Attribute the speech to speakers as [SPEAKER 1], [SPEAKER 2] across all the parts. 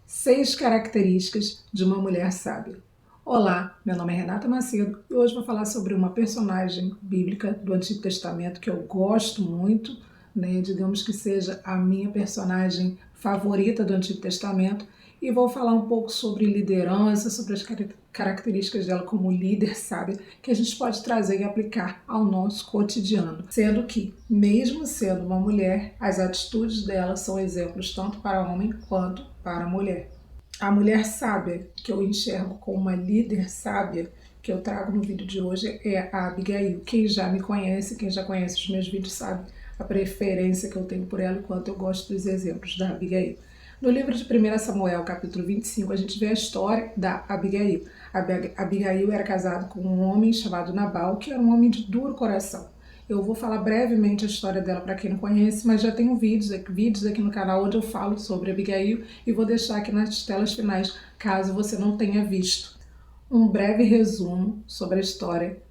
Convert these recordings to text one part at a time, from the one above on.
[SPEAKER 1] 6 características de uma mulher sábia. Olá, meu nome é Renata Macedo e hoje vou falar sobre uma personagem bíblica do Antigo Testamento que eu gosto muito, digamos que seja a minha personagem favorita do Antigo Testamento, e vou falar um pouco sobre liderança, sobre as características dela como líder sábia, que a gente pode trazer e aplicar ao nosso cotidiano. Sendo que, mesmo sendo uma mulher, as atitudes dela são exemplos tanto para homem quanto para mulher. A mulher sábia que eu enxergo como uma líder sábia que eu trago no vídeo de hoje é a Abigail. Quem já me conhece, quem já conhece os meus vídeos sabe a preferência que eu tenho por ela e quanto eu gosto dos exemplos da Abigail. No livro de 1 Samuel, capítulo 25, a gente vê a história da Abigail. Abigail era casada com um homem chamado Nabal, que era um homem de duro coração. Eu vou falar brevemente a história dela para quem não conhece, mas já tenho vídeos aqui no canal onde eu falo sobre Abigail e vou deixar aqui nas telas finais, caso você não tenha visto. Um breve resumo sobre a história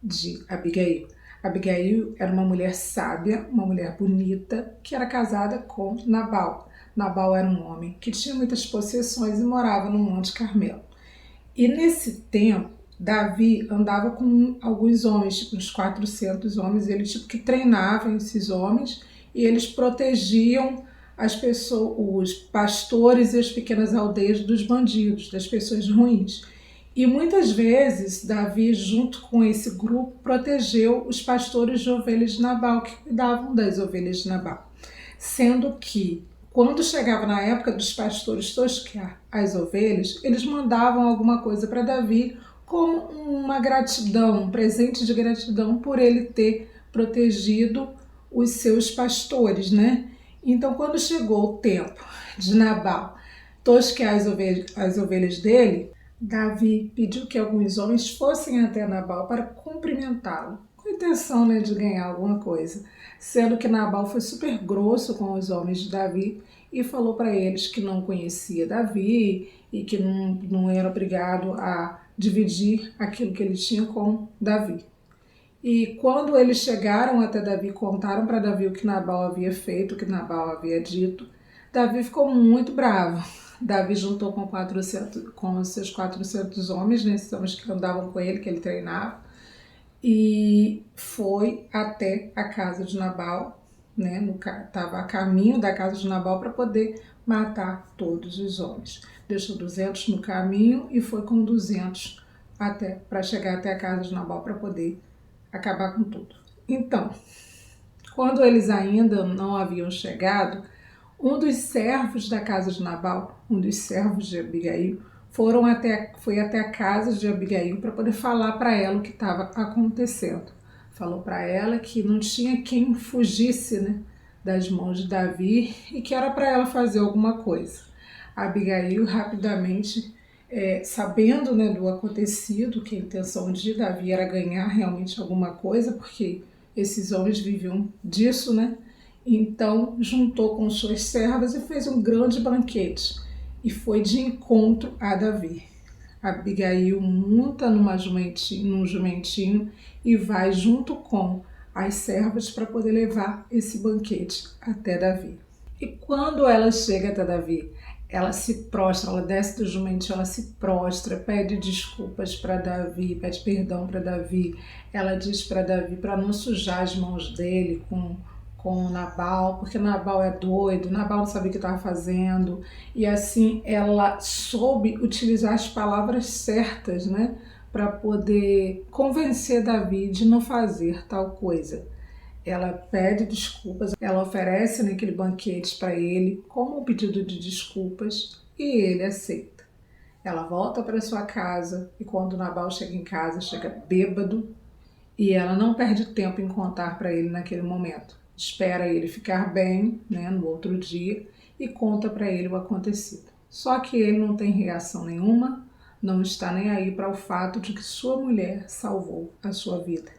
[SPEAKER 1] de Abigail. Abigail era uma mulher sábia, uma mulher bonita, que era casada com Nabal. Nabal era um homem que tinha muitas possessões e morava no Monte Carmelo. E nesse tempo, Davi andava com alguns homens, tipo uns 400 homens, ele que treinavam esses homens e eles protegiam as pessoas, os pastores e as pequenas aldeias dos bandidos, das pessoas ruins. E muitas vezes Davi, junto com esse grupo, protegeu os pastores de ovelhas de Nabal, que cuidavam das ovelhas de Nabal. Sendo que, quando chegava na época dos pastores tosquear as ovelhas, eles mandavam alguma coisa para Davi como uma gratidão, um presente de gratidão por ele ter protegido os seus pastores, né? Então, quando chegou o tempo de Nabal tosquear as ovelhas dele, Davi pediu que alguns homens fossem até Nabal para cumprimentá-lo, com a intenção, de ganhar alguma coisa, sendo que Nabal foi super grosso com os homens de Davi e falou para eles que não conhecia Davi e que não era obrigado a dividir aquilo que ele tinha com Davi. E quando eles chegaram até Davi, contaram para Davi o que Nabal havia feito, o que Nabal havia dito, Davi ficou muito bravo. Davi juntou com os seus 400 homens, esses homens que andavam com ele, que ele treinava, e foi até a casa de Nabal, estava a caminho da casa de Nabal para poder matar todos os homens. Deixou 200 no caminho e foi com 200 para chegar até a casa de Nabal para poder acabar com tudo. Então, quando eles ainda não haviam chegado, um dos servos da casa de Nabal, um dos servos de Abigail, foi até a casa de Abigail para poder falar para ela o que estava acontecendo. Falou para ela que não tinha quem fugisse, das mãos de Davi e que era para ela fazer alguma coisa. Abigail rapidamente, sabendo, do acontecido, que a intenção de Davi era ganhar realmente alguma coisa, porque esses homens viviam disso, Então juntou com suas servas e fez um grande banquete e foi de encontro a Davi. Abigail monta num jumentinho e vai junto com as servas para poder levar esse banquete até Davi. E quando ela chega até Davi, ela se prostra, ela desce do jumentinho, ela se prostra, pede desculpas para Davi, pede perdão para Davi. Ela diz para Davi para não sujar as mãos dele com Nabal, porque Nabal é doido, Nabal não sabia o que estava fazendo. E assim ela soube utilizar as palavras certas, para poder convencer Davi de não fazer tal coisa. Ela pede desculpas, ela oferece naquele banquete para ele como um pedido de desculpas e ele aceita. Ela volta para sua casa e quando Nabal chega em casa, chega bêbado e ela não perde tempo em contar para ele naquele momento. Espera ele ficar bem, no outro dia e conta para ele o acontecido. Só que ele não tem reação nenhuma, não está nem aí para o fato de que sua mulher salvou a sua vida.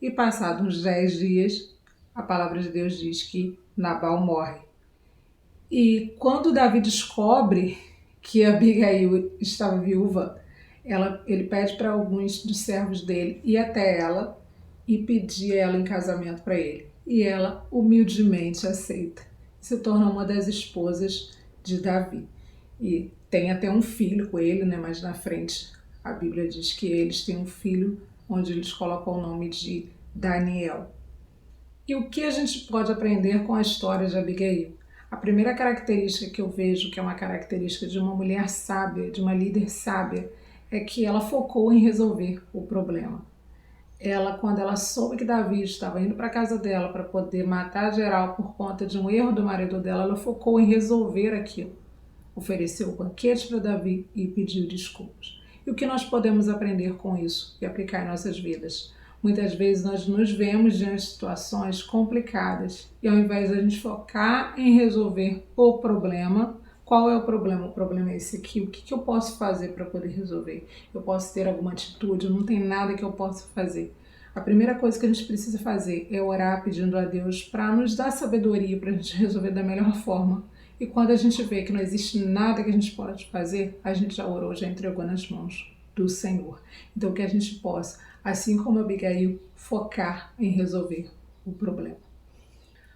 [SPEAKER 1] E passados uns 10 dias, a palavra de Deus diz que Nabal morre. E quando Davi descobre que Abigail estava viúva, ele pede para alguns dos servos dele ir até ela e pedir ela em casamento para ele. E ela humildemente aceita. Se torna uma das esposas de Davi. e tem até um filho com ele, né? Mas na frente a Bíblia diz que eles têm um filho onde eles colocam o nome de Daniel. E o que a gente pode aprender com a história de Abigail? A primeira característica que eu vejo que é uma característica de uma mulher sábia, de uma líder sábia, é que ela focou em resolver o problema. Ela, quando ela soube que Davi estava indo para a casa dela para poder matar geral por conta de um erro do marido dela, ela focou em resolver aquilo. Ofereceu o banquete para Davi e pediu desculpas. E o que nós podemos aprender com isso e aplicar em nossas vidas? Muitas vezes nós nos vemos diante de situações complicadas e ao invés de a gente focar em resolver o problema, qual é o problema? O problema é esse aqui. O que eu posso fazer para poder resolver? Eu posso ter alguma atitude? Não tem nada que eu possa fazer. A primeira coisa que a gente precisa fazer é orar pedindo a Deus para nos dar sabedoria para a gente resolver da melhor forma. E quando a gente vê que não existe nada que a gente pode fazer, a gente já orou, já entregou nas mãos do Senhor. Então que a gente possa, assim como Abigail, focar em resolver o problema.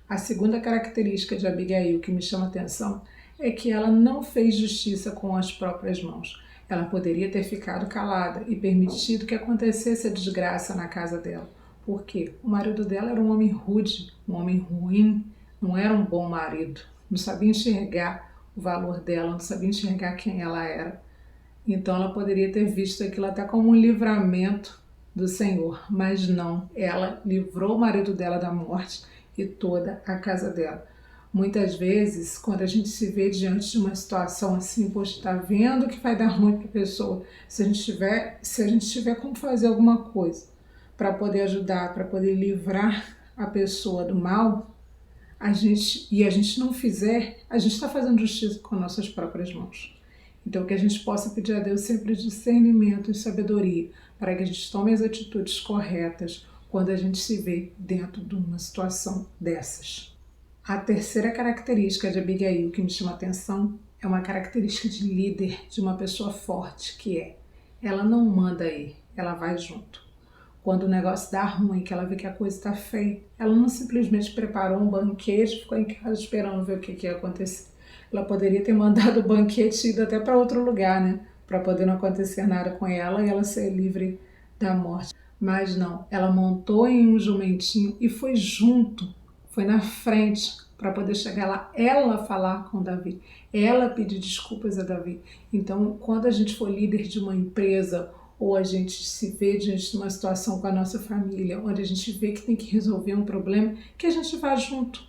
[SPEAKER 1] A segunda característica de Abigail que me chama a atenção é que ela não fez justiça com as próprias mãos. Ela poderia ter ficado calada e permitido que acontecesse a desgraça na casa dela. Por quê? O marido dela era um homem rude, um homem ruim, não era um bom marido. Não sabia enxergar o valor dela, não sabia enxergar quem ela era. Então ela poderia ter visto aquilo até como um livramento do Senhor, mas não. Ela livrou o marido dela da morte e toda a casa dela. Muitas vezes, quando a gente se vê diante de uma situação assim, poxa, tá vendo que vai dar ruim para a pessoa, se a gente tiver como fazer alguma coisa para poder ajudar, para poder livrar a pessoa do mal, a gente não fizer, a gente está fazendo justiça com nossas próprias mãos. Então que a gente possa pedir a Deus sempre discernimento e sabedoria para que a gente tome as atitudes corretas quando a gente se vê dentro de uma situação dessas. A terceira característica de Abigail que me chama a atenção é uma característica de líder, de uma pessoa forte, que é, ela não manda ir, ela vai junto. Quando o negócio dá ruim, que ela vê que a coisa está feia, ela não simplesmente preparou um banquete e ficou em casa esperando ver o que ia acontecer. Ela poderia ter mandado o banquete e ido até para outro lugar, né? Para poder não acontecer nada com ela e ela ser livre da morte. Mas não, ela montou em um jumentinho e foi junto, foi na frente para poder chegar lá, ela falar com Davi, ela pedir desculpas a Davi. Então, quando a gente for líder de uma empresa ou a gente se vê diante de uma situação com a nossa família, onde a gente vê que tem que resolver um problema, que a gente vá junto,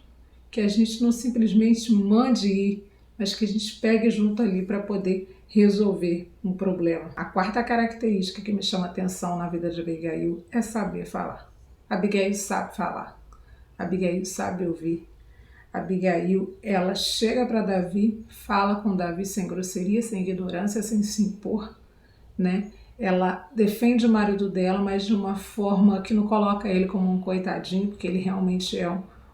[SPEAKER 1] que a gente não simplesmente mande ir, mas que a gente pegue junto ali para poder resolver um problema. A quarta característica que me chama a atenção na vida de Abigail é saber falar. Abigail sabe falar, Abigail sabe ouvir. Abigail, ela chega para Davi, fala com Davi sem grosseria, sem ignorância, sem se impor, né? Ela defende o marido dela, mas de uma forma que não coloca ele como um coitadinho, porque ele realmente é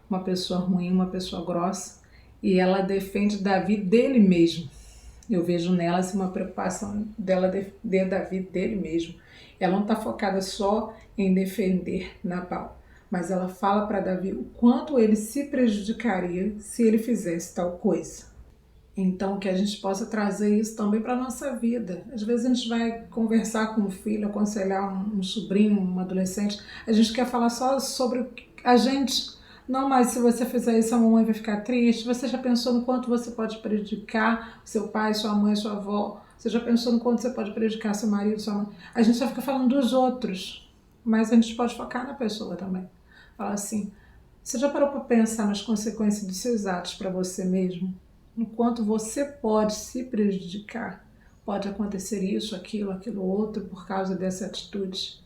[SPEAKER 1] uma pessoa ruim, uma pessoa grossa. E ela defende Davi dele mesmo. Eu vejo nela assim, uma preocupação dela de Davi dele mesmo. Ela não está focada só em defender Nabal, mas ela fala para Davi o quanto ele se prejudicaria se ele fizesse tal coisa. Então, que a gente possa trazer isso também para a nossa vida. Às vezes a gente vai conversar com um filho, aconselhar um sobrinho, um adolescente, a gente quer falar só sobre a gente. Não, mas se você fizer isso, a mamãe vai ficar triste. Você já pensou no quanto você pode prejudicar seu pai, sua mãe, sua avó? Você já pensou no quanto você pode prejudicar seu marido, sua mãe? A gente só fica falando dos outros, mas a gente pode focar na pessoa também. Falar assim, você já parou para pensar nas consequências dos seus atos para você mesmo? Enquanto você pode se prejudicar, pode acontecer isso, aquilo outro por causa dessa atitude.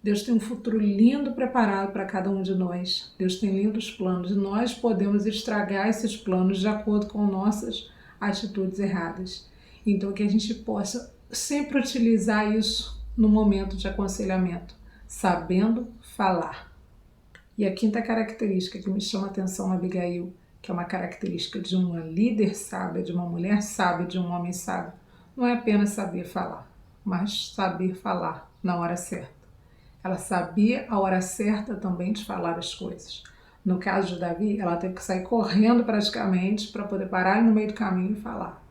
[SPEAKER 1] Deus tem um futuro lindo preparado para cada um de nós. Deus tem lindos planos e nós podemos estragar esses planos de acordo com nossas atitudes erradas. Então que a gente possa sempre utilizar isso no momento de aconselhamento, sabendo falar. E a quinta característica que me chama a atenção na Abigail, que é uma característica de uma líder sábia, de uma mulher sábia, de um homem sábio, não é apenas saber falar, mas saber falar na hora certa. Ela sabia a hora certa também de falar as coisas. No caso de Davi, ela teve que sair correndo praticamente para poder parar no meio do caminho e falar.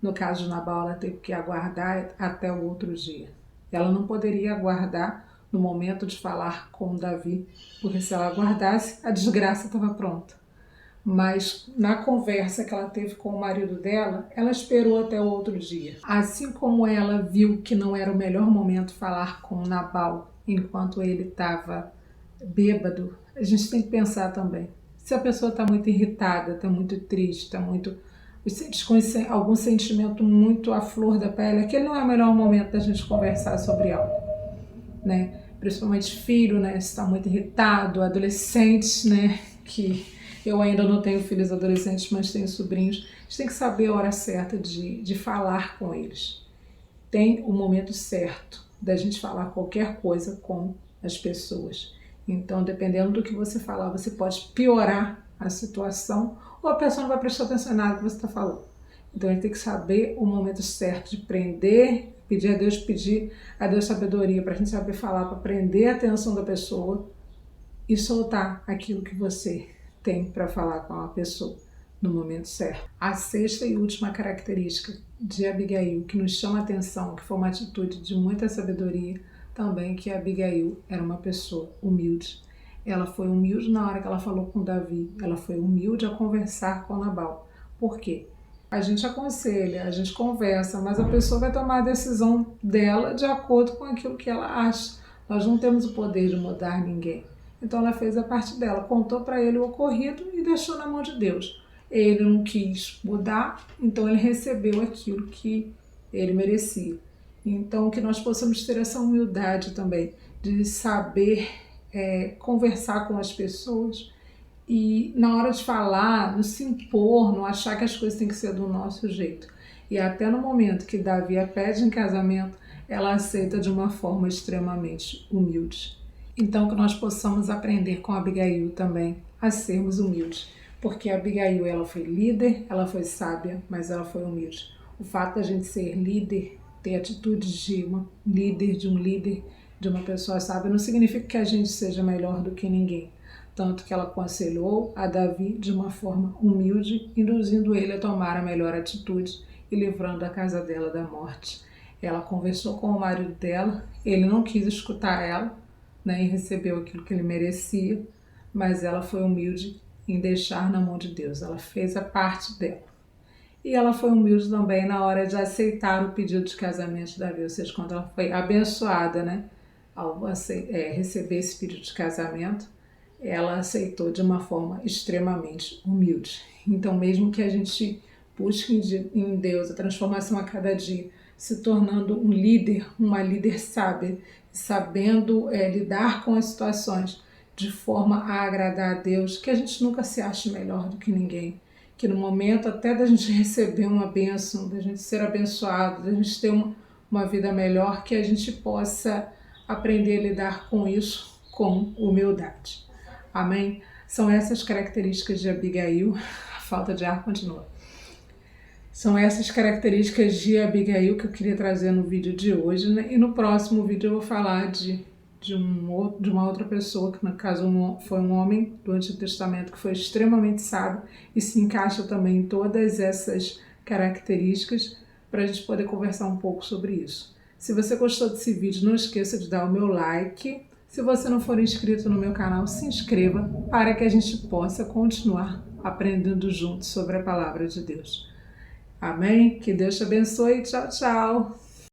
[SPEAKER 1] No caso de Nabal, ela teve que aguardar até o outro dia. Ela não poderia aguardar no momento de falar com Davi, porque se ela aguardasse, a desgraça estava pronta. Mas na conversa que ela teve com o marido dela, ela esperou até o outro dia. Assim como ela viu que não era o melhor momento falar com Nabal enquanto ele estava bêbado, a gente tem que pensar também. Se a pessoa está muito irritada, está muito triste, está muito com algum sentimento muito à flor da pele, aquele não é o melhor momento da gente conversar sobre algo, né? Principalmente filho, né? Se está muito irritado, adolescentes, né? Que eu ainda não tenho filhos adolescentes, mas tenho sobrinhos. A gente tem que saber a hora certa de falar com eles. Tem o momento certo da gente falar qualquer coisa com as pessoas. Então, dependendo do que você falar, você pode piorar a situação ou a pessoa não vai prestar atenção em nada que você está falando. Então, a gente tem que saber o momento certo de prender, pedir a Deus sabedoria para a gente saber falar, para prender a atenção da pessoa e soltar aquilo que você tem para falar com a pessoa no momento certo. A sexta e última característica de Abigail que nos chama a atenção, que foi uma atitude de muita sabedoria, também que Abigail era uma pessoa humilde. Ela foi humilde na hora que ela falou com Davi, ela foi humilde a conversar com Nabal. Por quê? A gente aconselha, a gente conversa, mas a pessoa vai tomar a decisão dela de acordo com aquilo que ela acha. Nós não temos o poder de mudar ninguém. Então ela fez a parte dela, contou para ele o ocorrido e deixou na mão de Deus. Ele não quis mudar, então ele recebeu aquilo que ele merecia. Então que nós possamos ter essa humildade também, de saber conversar com as pessoas e na hora de falar, não se impor, não achar que as coisas têm que ser do nosso jeito. E até no momento que Davi a pede em casamento, ela aceita de uma forma extremamente humilde. Então que nós possamos aprender com Abigail também a sermos humildes. Porque a Abigail, ela foi líder, ela foi sábia, mas ela foi humilde. O fato da gente ser líder, ter atitudes de um líder, de uma pessoa sábia, não significa que a gente seja melhor do que ninguém. Tanto que ela aconselhou a Davi de uma forma humilde, induzindo ele a tomar a melhor atitude e livrando a casa dela da morte. Ela conversou com o marido dela, ele não quis escutar ela, né, e recebeu aquilo que ele merecia, mas ela foi humilde em deixar na mão de Deus. Ela fez a parte dela. E ela foi humilde também na hora de aceitar o pedido de casamento de Davi, ou seja, quando ela foi abençoada, né, ao receber esse pedido de casamento, ela aceitou de uma forma extremamente humilde. Então, mesmo que a gente busque em Deus a transformação a cada dia, se tornando um líder, uma líder sábia, sabendo lidar com as situações de forma a agradar a Deus, que a gente nunca se ache melhor do que ninguém, que no momento até da gente receber uma bênção, da gente ser abençoado, da gente ter uma vida melhor, que a gente possa aprender a lidar com isso com humildade. Amém? São essas características de Abigail. A falta de ar continua. São essas características de Abigail que eu queria trazer no vídeo de hoje, né? E no próximo vídeo eu vou falar de uma outra pessoa, que no caso foi um homem do Antigo Testamento que foi extremamente sábio e se encaixa também em todas essas características, para a gente poder conversar um pouco sobre isso. Se você gostou desse vídeo, não esqueça de dar o meu like. Se você não for inscrito no meu canal, se inscreva para que a gente possa continuar aprendendo juntos sobre a palavra de Deus. Amém? Que Deus te abençoe. Tchau, tchau.